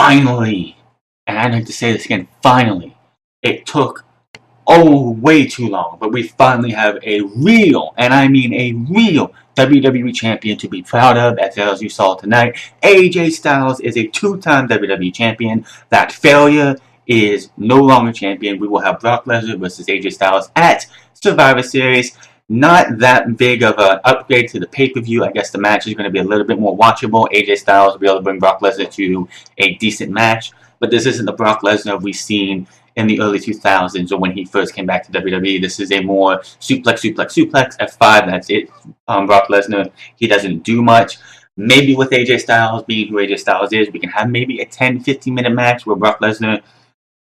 finally, and I'd like to say this again, finally, it took way too long, but we finally have a real, and I mean a real, WWE champion to be proud of, as you saw tonight. AJ Styles is a two-time WWE champion. That failure is no longer champion. We will have Brock Lesnar versus AJ Styles at Survivor Series. Not that big of an upgrade to the pay-per-view. I guess the match is going to be a little bit more watchable. AJ Styles will be able to bring Brock Lesnar to a decent match, but this isn't the Brock Lesnar we've seen in the early 2000s or when he first came back to WWE. This is a more suplex, F5, that's it. Brock Lesnar, he doesn't do much. Maybe with AJ Styles, being who AJ Styles is, we can have maybe a 10-15 minute match where Brock Lesnar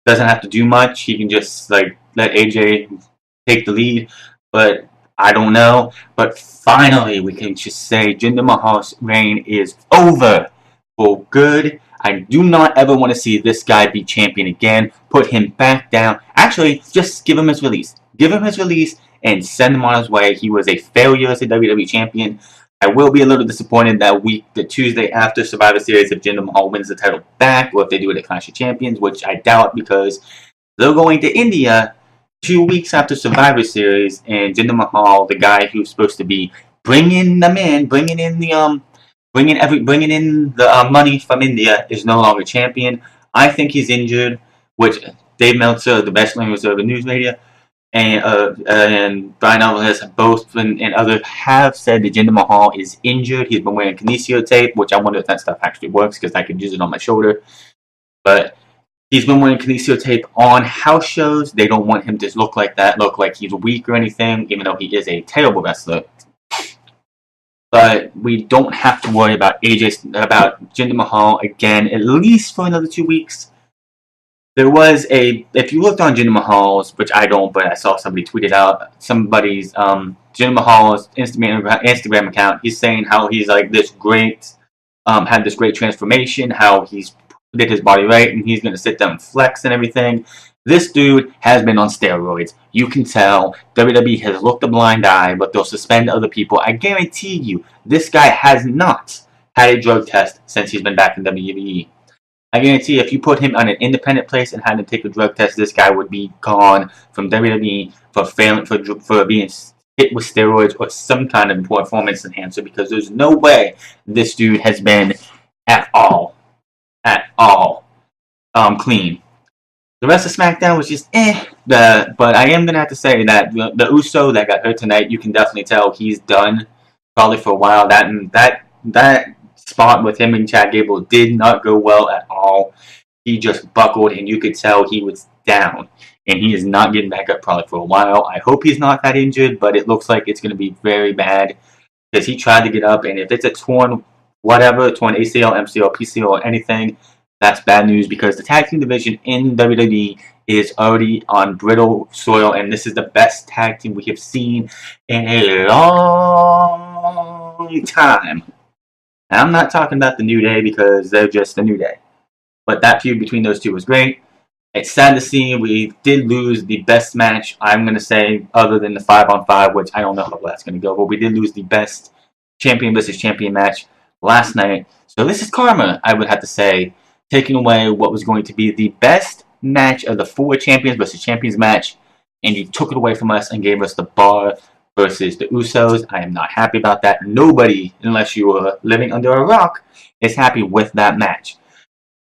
doesn't have to do much. He can just like let AJ take the lead, but I don't know. But finally, we can just say Jinder Mahal's reign is over for good. I do not ever want to see this guy be champion again. Put him back down. Actually, just give him his release. Give him his release and send him on his way. He was a failure as a WWE champion. I will be a little disappointed that week, the Tuesday after Survivor Series, if Jinder Mahal wins the title back, or if they do it at Clash of Champions, which I doubt because they're going to India 2 weeks after Survivor Series, and Jinder Mahal, the guy who's supposed to be bringing them in, bringing in the money from India, is no longer champion. I think he's injured, which Dave Meltzer, the best ring reserve in news media, and Brian Alvarez have both been, and others have said that Jinder Mahal is injured. He's been wearing kinesio tape, which I wonder if that stuff actually works because I could use it on my shoulder. But he's been wearing kinesio tape on house shows. They don't want him to look like that, look like he's weak or anything, even though he is a terrible wrestler. But we don't have to worry about Jinder Mahal again, at least for another 2 weeks. There was if you looked on Jinder Mahal's, which I don't, but I saw somebody tweeted out somebody's Jinder Mahal's Instagram account. He's saying how he's like this great, had this great transformation, how he's did his body right, and he's gonna sit down and flex and everything. This dude has been on steroids. You can tell. WWE has looked a blind eye, but they'll suspend other people. I guarantee you, this guy has not had a drug test since he's been back in WWE. I guarantee if you put him on an independent place and had him take a drug test, this guy would be gone from WWE for being hit with steroids or some kind of performance enhancer, because there's no way this dude has been at all clean. The rest of Smackdown was just but I am gonna have to say that the Uso that got hurt tonight, you can definitely tell he's done probably for a while. That spot with him and Chad Gable did not go well at all. He just buckled, and you could tell he was down, and he is not getting back up probably for a while. I hope he's not that injured, but it looks like it's going to be very bad because he tried to get up, and if it's a torn ACL, MCL, PCL, or anything, that's bad news because the tag team division in WWE is already on brittle soil, and this is the best tag team we have seen in a long time. And I'm not talking about the New Day because they're just the New Day. But that feud between those two was great. It's sad to see we did lose the best match, I'm going to say, other than the 5-on-5, which I don't know how that's going to go. But we did lose the best champion versus champion match last night. So this is karma, I would have to say, taking away what was going to be the best match of the 4 champions versus champions match. And you took it away from us and gave us the Bar versus the Usos. I am not happy about that. Nobody, unless you were living under a rock, is happy with that match.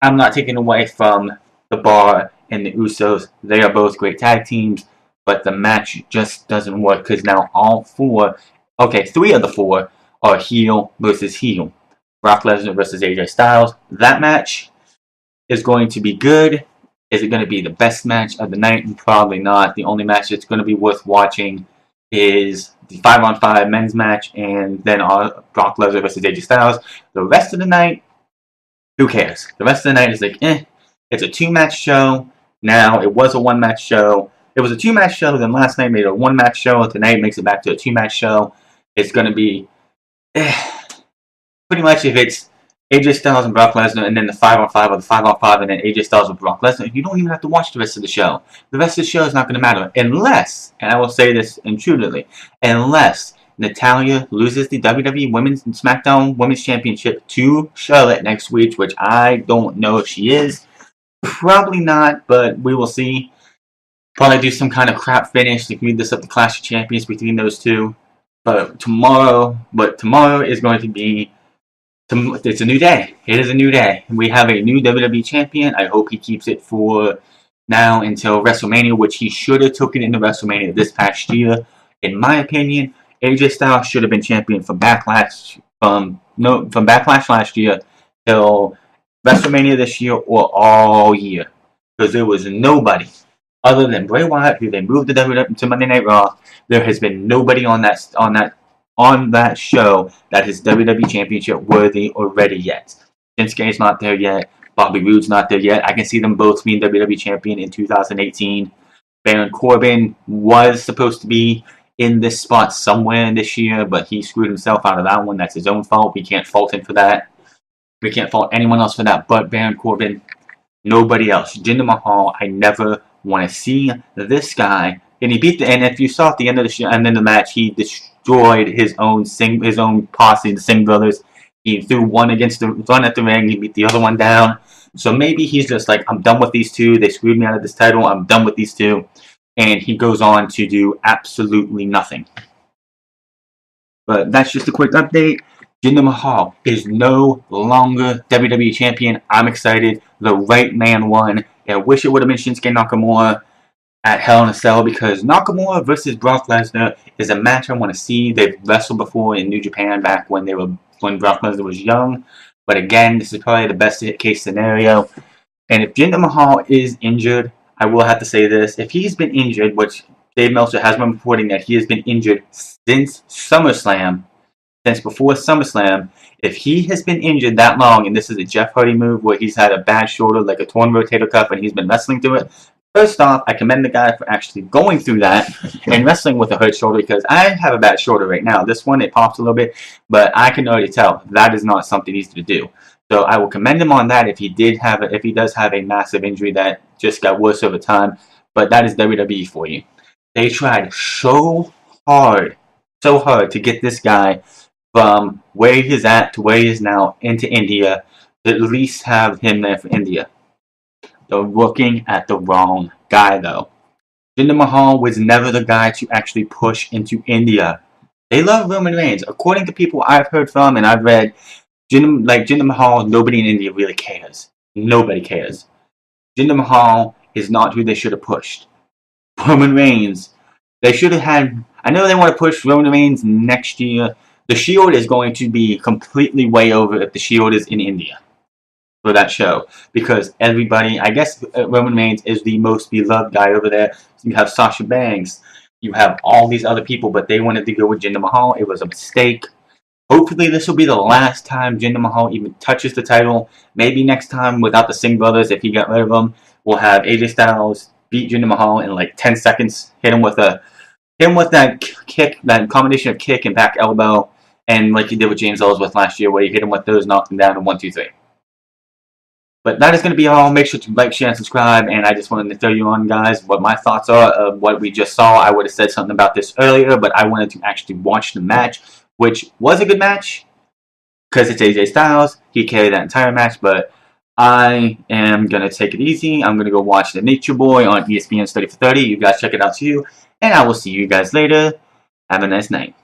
I'm not taking away from the Bar and the Usos. They are both great tag teams, but the match just doesn't work because now all 4, 3 of the 4 are heel versus heel. Brock Lesnar versus AJ Styles. That match is going to be good. Is it going to be the best match of the night? Probably not. The only match that's going to be worth watching is the 5-on-5 men's match, and then Brock Lesnar versus AJ Styles. The rest of the night, who cares? The rest of the night is like, it's a 2-match show. Now, it was a 1-match show. It was a 2-match show, then last night made a 1-match show, and tonight makes it back to a 2-match show. It's going to be, pretty much if it's AJ Styles and Brock Lesnar, and then the 5-on-5 or the 5-on-5, and then AJ Styles with Brock Lesnar, you don't even have to watch the rest of the show. The rest of the show is not going to matter. Unless, and I will say this intrudingly, unless Natalya loses the WWE Women's Smackdown Women's Championship to Charlotte next week, which I don't know if she is. Probably not, but we will see. Probably do some kind of crap finish to lead this up to Clash of Champions between those two. But tomorrow is going to be. It's a new day. It is a new day. We have a new WWE champion. I hope he keeps it for now until WrestleMania, which he should have taken into WrestleMania this past year. In my opinion, AJ Styles should have been champion from Backlash last year till WrestleMania this year or all year, because there was nobody other than Bray Wyatt, who they moved to WWE to Monday Night Raw. There has been nobody on that show that is WWE Championship worthy already yet. Shinsuke's not there yet. Bobby Roode's not there yet. I can see them both being WWE Champion in 2018. Baron Corbin was supposed to be in this spot somewhere this year, but he screwed himself out of that one. That's his own fault. We can't fault him for that. We can't fault anyone else for that but Baron Corbin. Nobody else. Jinder Mahal, I never want to see this guy. And if you saw at the end of the show and then the match, he destroyed his own posse, the Singh brothers. He threw one at the ring. He beat the other one down. So maybe he's just like, I'm done with these two. They screwed me out of this title. I'm done with these two. And he goes on to do absolutely nothing. But that's just a quick update. Jinder Mahal is no longer WWE Champion. I'm excited. The right man won. I wish it would have been Shinsuke Nakamura at Hell in a Cell, because Nakamura versus Brock Lesnar is a match I want to see. They've wrestled before in New Japan back when Brock Lesnar was young. But again, this is probably the best case scenario. And if Jinder Mahal is injured, I will have to say this. If he's been injured, which Dave Meltzer has been reporting that he has been injured since SummerSlam, since before SummerSlam, if he has been injured that long, and this is a Jeff Hardy move where he's had a bad shoulder, like a torn rotator cuff, and he's been wrestling through it, first off, I commend the guy for actually going through that and wrestling with a hurt shoulder, because I have a bad shoulder right now. This one, it pops a little bit, but I can already tell that is not something easy to do. So I will commend him on that if he does have a massive injury that just got worse over time. But that is WWE for you. They tried so hard to get this guy from where he's at to where he is now into India, to at least have him there for India. They're looking at the wrong guy, though. Jinder Mahal was never the guy to actually push into India. They love Roman Reigns. According to people I've heard from and I've read, Jinder Mahal, nobody in India really cares. Nobody cares. Jinder Mahal is not who they should have pushed. Roman Reigns, they should have had... I know they want to push Roman Reigns next year. The Shield is going to be completely way over if the Shield is in India for that show, because everybody, I guess Roman Reigns is the most beloved guy over there. You have Sasha Banks, you have all these other people, but they wanted to go with Jinder Mahal. It was a mistake. Hopefully this will be the last time Jinder Mahal even touches the title. Maybe next time, without the Singh brothers, if he got rid of them, we'll have AJ Styles beat Jinder Mahal in like 10 seconds, hit him with that kick, that combination of kick and back elbow, and like he did with James Ellsworth last year, where he hit him with those, knocked him down in 1, 2, 3. But that is going to be all. Make sure to like, share, and subscribe. And I just wanted to throw you on, guys, what my thoughts are of what we just saw. I would have said something about this earlier, but I wanted to actually watch the match, which was a good match, because it's AJ Styles. He carried that entire match, but I am going to take it easy. I'm going to go watch The Nature Boy on ESPN's 30 for 30. You guys check it out too. And I will see you guys later. Have a nice night.